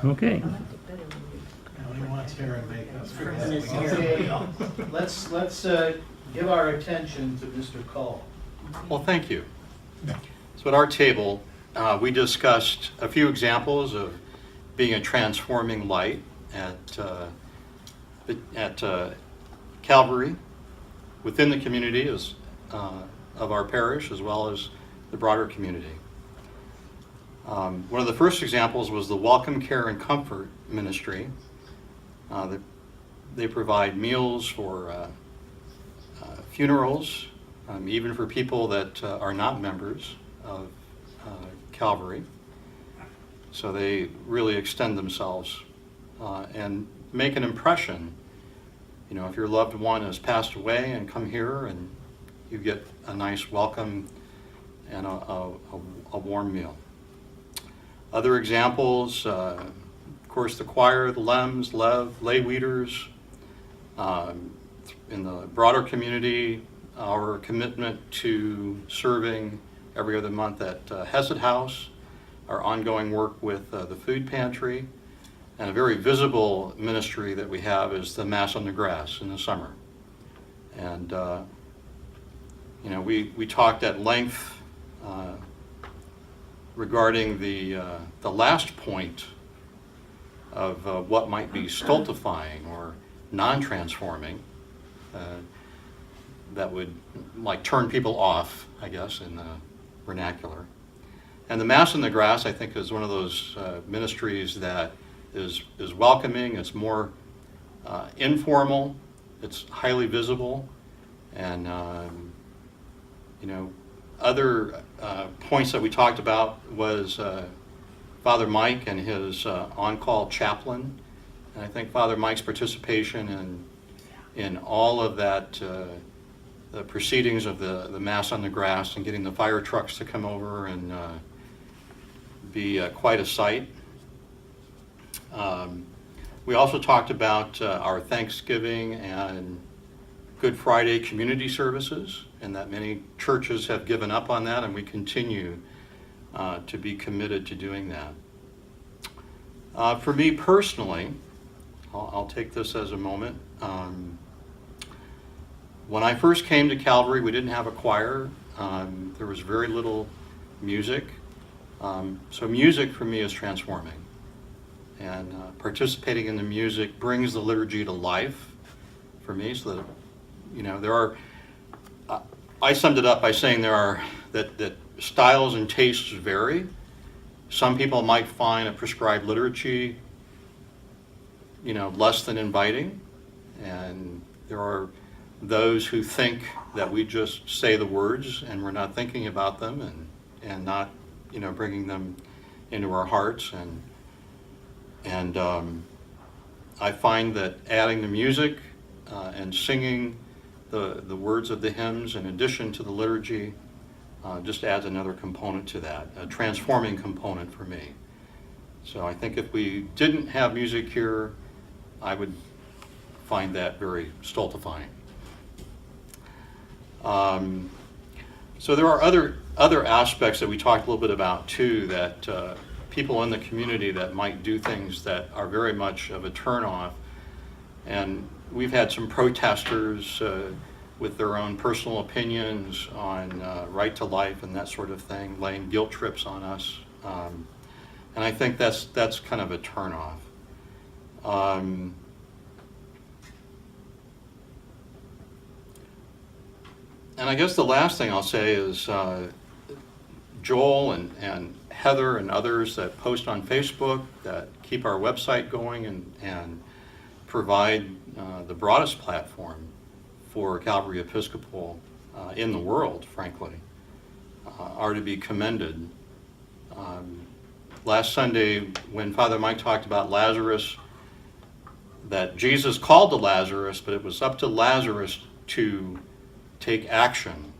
Okay. Nobody wants hair and makeup. Okay, let's give our attention to Mr. Cole. Well, thank you. So at our table, we discussed a few examples of being a transforming light at Calvary, within the community of our parish, as well as the broader community. One of the first examples was the Welcome Care and Comfort Ministry. They provide meals for funerals, even for people that are not members of Calvary. So they really extend themselves and make an impression. You know, if your loved one has passed away and come here, and you get a nice welcome and a warm meal. Other examples, of course, the choir, the Lems, lay leaders. In the broader community, our commitment to serving every other month at Hesed House, our ongoing work with the food pantry, and a very visible ministry that we have is the Mass on the Grass in the summer. And you know, we talked at length regarding the last point of what might be stultifying or non-transforming, that would like turn people off, I guess, in the vernacular. And the Mass in the Grass, I think, is one of those ministries that is welcoming. It's more informal. It's highly visible, and you know, other points that we talked about was Father Mike and his on-call chaplain. And I think Father Mike's participation in all of that, the proceedings of the Mass on the Grass and getting the fire trucks to come over and be quite a sight. We also talked about our Thanksgiving and Good Friday community services, and that many churches have given up on that, and we continue to be committed to doing that. For me personally, I'll take this as a moment. When I first came to Calvary, we didn't have a choir. There was very little music. So music for me is transforming. And participating in the music brings the liturgy to life for me, so that, you know, there are, I summed it up by saying that styles and tastes vary. Some people might find a prescribed liturgy, you know, less than inviting, and there are those who think that we just say the words and we're not thinking about them and not, you know, bringing them into our hearts. And I find that adding the music and singing the words of the hymns in addition to the liturgy just adds another component to that, a transforming component for me. So I think if we didn't have music here, I would find that very stultifying. So there are other aspects that we talked a little bit about too, that people in the community that might do things that are very much of a turnoff. And we've had some protesters with their own personal opinions on right to life and that sort of thing, laying guilt trips on us. And I think that's kind of a turnoff. And I guess the last thing I'll say is Joel and Heather and others that post on Facebook, that keep our website going and provide the broadest platform for Calvary-Episcopal in the world, frankly, are to be commended. Last Sunday, when Father Mike talked about Lazarus, that Jesus called to Lazarus, but it was up to Lazarus to take action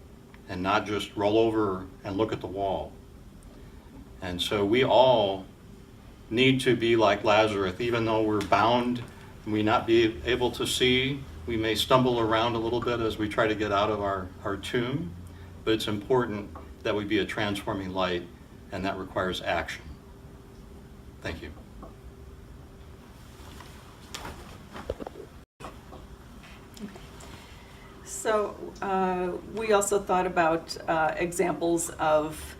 and not just roll over and look at the wall. And so we all need to be like Lazarus. Even though we're bound and we not be able to see, we may stumble around a little bit as we try to get out of our tomb, but it's important that we be a transforming light, and that requires action. Thank you. So we also thought about examples of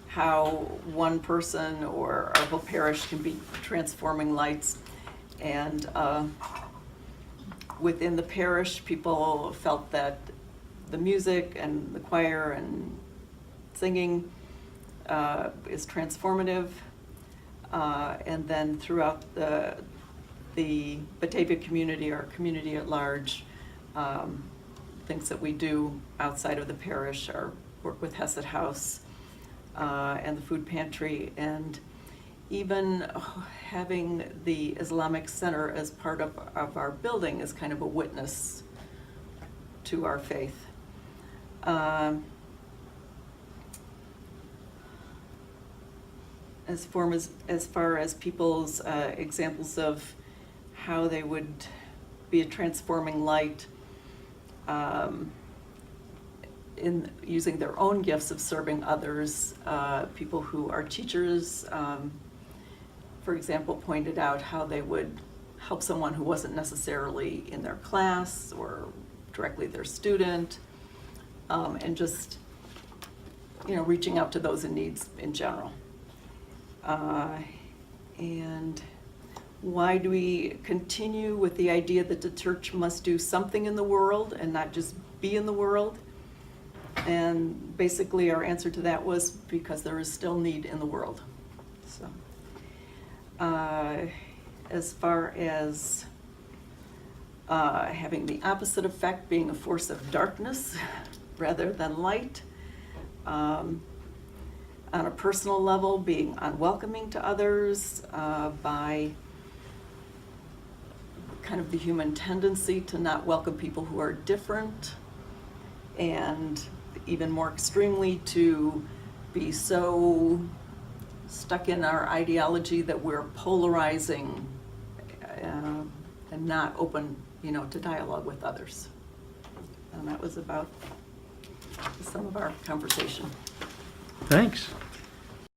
how one person or our whole parish can be transforming lights. And within the parish, people felt that the music and the choir and singing is transformative. And then throughout the Batavia community, our community at large, things that we do outside of the parish are work with Hesed House and the food pantry, and even having the Islamic Center as part of our building is kind of a witness to our faith. As far as people's examples of how they would be a transforming light in using their own gifts of serving others, people who are teachers, for example, pointed out how they would help someone who wasn't necessarily in their class or directly their student, and just, reaching out to those in need in general. And why do we continue with the idea that the church must do something in the world and not just be in the world? And basically our answer to that was because there is still need in the world. So, as far as having the opposite effect, being a force of darkness rather than light, on a personal level, being unwelcoming to others by kind of the human tendency to not welcome people who are different, and even more extremely to be so stuck in our ideology that we're polarizing and not open, to dialogue with others. And that was about some of our conversation. Thanks.